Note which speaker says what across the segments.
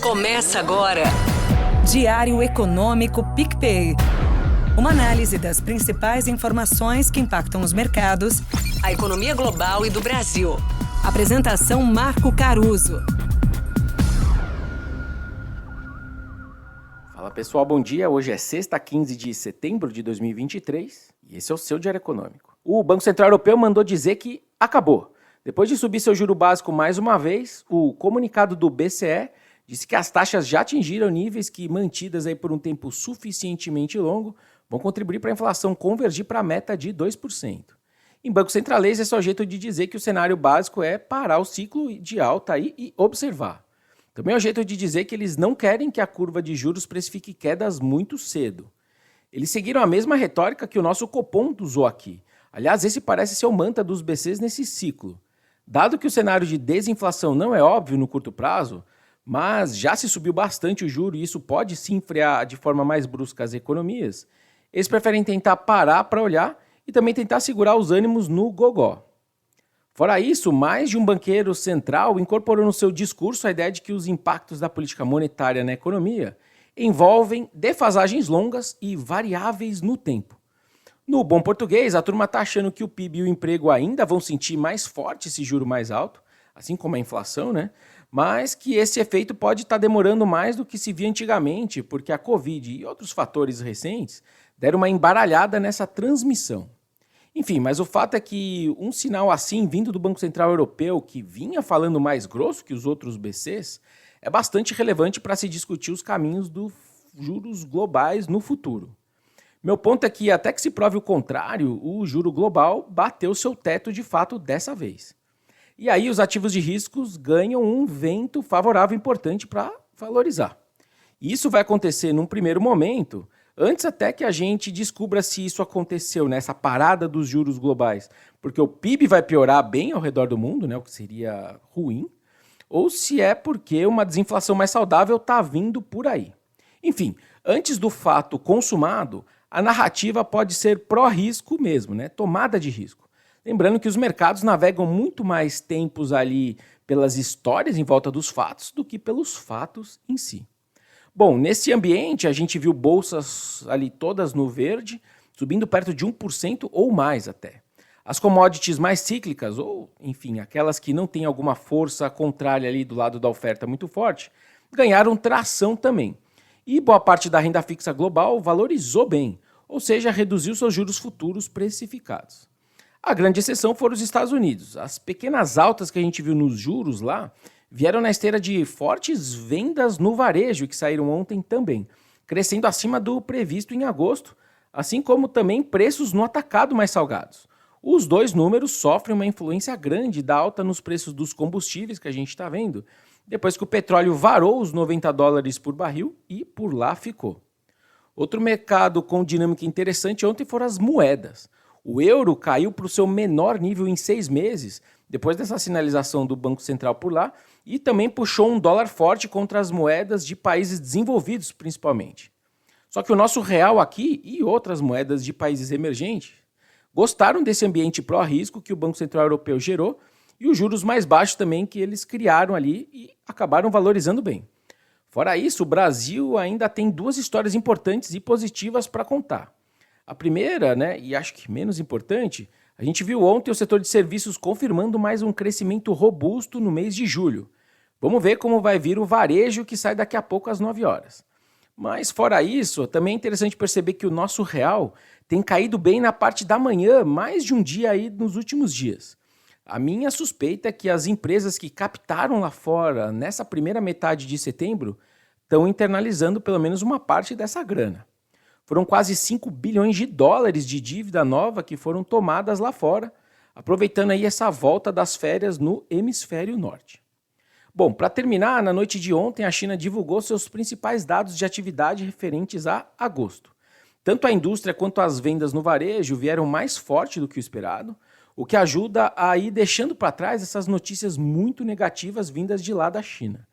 Speaker 1: Começa agora.
Speaker 2: Diário Econômico PicPay. Uma análise das principais informações que impactam os mercados,
Speaker 1: A economia global e do Brasil.
Speaker 2: Apresentação Marco Caruso.
Speaker 3: Fala pessoal, bom dia. Hoje é sexta, 15 de setembro de 2023 e esse é o seu Diário Econômico. O Banco Central Europeu mandou dizer que acabou. Depois de subir seu juro básico mais uma vez, o comunicado do BCE disse que as taxas já atingiram níveis que, mantidas aí por um tempo suficientemente longo, vão contribuir para a inflação convergir para a meta de 2%. Em Banco Centralês, esse é o jeito de dizer que o cenário básico é parar o ciclo de alta aí e observar. Também é o jeito de dizer que eles não querem que a curva de juros precifique quedas muito cedo. Eles seguiram a mesma retórica que o nosso Copom usou aqui. Aliás, esse parece ser o mantra dos BCs nesse ciclo. Dado que o cenário de desinflação não é óbvio no curto prazo, mas já se subiu bastante o juro e isso pode sim frear de forma mais brusca as economias, eles preferem tentar parar para olhar e também tentar segurar os ânimos no gogó. Fora isso, mais de um banqueiro central incorporou no seu discurso a ideia de que os impactos da política monetária na economia envolvem defasagens longas e variáveis no tempo. No bom português, a turma está achando que o PIB e o emprego ainda vão sentir mais forte esse juro mais alto, assim como a inflação, né? Mas que esse efeito pode estar demorando mais do que se via antigamente, porque a Covid e outros fatores recentes deram uma embaralhada nessa transmissão. Enfim, mas o fato é que um sinal assim vindo do Banco Central Europeu, que vinha falando mais grosso que os outros BCs, é bastante relevante para se discutir os caminhos dos juros globais no futuro. Meu ponto é que, até que se prove o contrário, o juro global bateu seu teto de fato dessa vez. E aí os ativos de riscos ganham um vento favorável importante para valorizar. E isso vai acontecer num primeiro momento, antes até que a gente descubra se isso aconteceu nessa parada dos juros globais, porque o PIB vai piorar bem ao redor do mundo, né, o que seria ruim, ou se é porque uma desinflação mais saudável está vindo por aí. Enfim, antes do fato consumado, a narrativa pode ser pró-risco mesmo, né? Tomada de risco. Lembrando que os mercados navegam muito mais tempos ali pelas histórias em volta dos fatos do que pelos fatos em si. Bom, nesse ambiente a gente viu bolsas ali todas no verde, subindo perto de 1% ou mais até. As commodities mais cíclicas, ou enfim, aquelas que não têm alguma força contrária ali do lado da oferta muito forte, ganharam tração também. E boa parte da renda fixa global valorizou bem, ou seja, reduziu seus juros futuros precificados. A grande exceção foram os Estados Unidos. As pequenas altas que a gente viu nos juros lá vieram na esteira de fortes vendas no varejo que saíram ontem também, crescendo acima do previsto em agosto, assim como também preços no atacado mais salgados. Os dois números sofrem uma influência grande da alta nos preços dos combustíveis que a gente está vendo, depois que o petróleo varou os $90 por barril e por lá ficou. Outro mercado com dinâmica interessante ontem foram as moedas. O euro caiu para o seu menor nível em 6 meses, depois dessa sinalização do Banco Central por lá, e também puxou um dólar forte contra as moedas de países desenvolvidos, principalmente. Só que o nosso real aqui e outras moedas de países emergentes gostaram desse ambiente pró-risco que o Banco Central Europeu gerou e os juros mais baixos também que eles criaram ali e acabaram valorizando bem. Fora isso, o Brasil ainda tem duas histórias importantes e positivas para contar. A primeira, né, e acho que menos importante, a gente viu ontem o setor de serviços confirmando mais um crescimento robusto no mês de julho. Vamos ver como vai vir o varejo que sai daqui a pouco às 9 horas. Mas fora isso, também é interessante perceber que o nosso real tem caído bem na parte da manhã, mais de um dia aí nos últimos dias. A minha suspeita é que as empresas que captaram lá fora nessa primeira metade de setembro estão internalizando pelo menos uma parte dessa grana. Foram quase 5 bilhões de dólares de dívida nova que foram tomadas lá fora, aproveitando aí essa volta das férias no hemisfério norte. Bom, para terminar, na noite de ontem a China divulgou seus principais dados de atividade referentes a agosto. Tanto a indústria quanto as vendas no varejo vieram mais forte do que o esperado, o que ajuda a ir deixando para trás essas notícias muito negativas vindas de lá da China.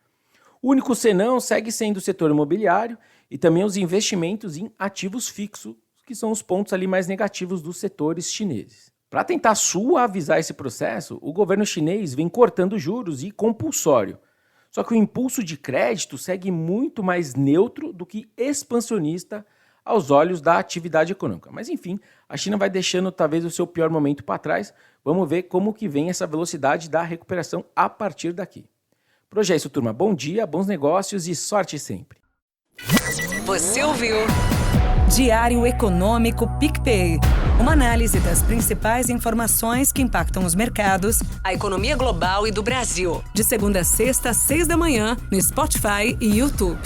Speaker 3: O único senão segue sendo o setor imobiliário e também os investimentos em ativos fixos, que são os pontos ali mais negativos dos setores chineses. Para tentar suavizar esse processo, o governo chinês vem cortando juros e compulsório. Só que o impulso de crédito segue muito mais neutro do que expansionista aos olhos da atividade econômica. Mas enfim, a China vai deixando talvez o seu pior momento para trás. Vamos ver como que vem essa velocidade da recuperação a partir daqui. Por hoje é isso, turma. Bom dia, bons negócios e sorte sempre.
Speaker 1: Você ouviu?
Speaker 2: Diário Econômico PicPay. Uma análise das principais informações que impactam os mercados,
Speaker 1: A economia global e do Brasil.
Speaker 2: de segunda a sexta, às 6 da manhã, no Spotify e YouTube.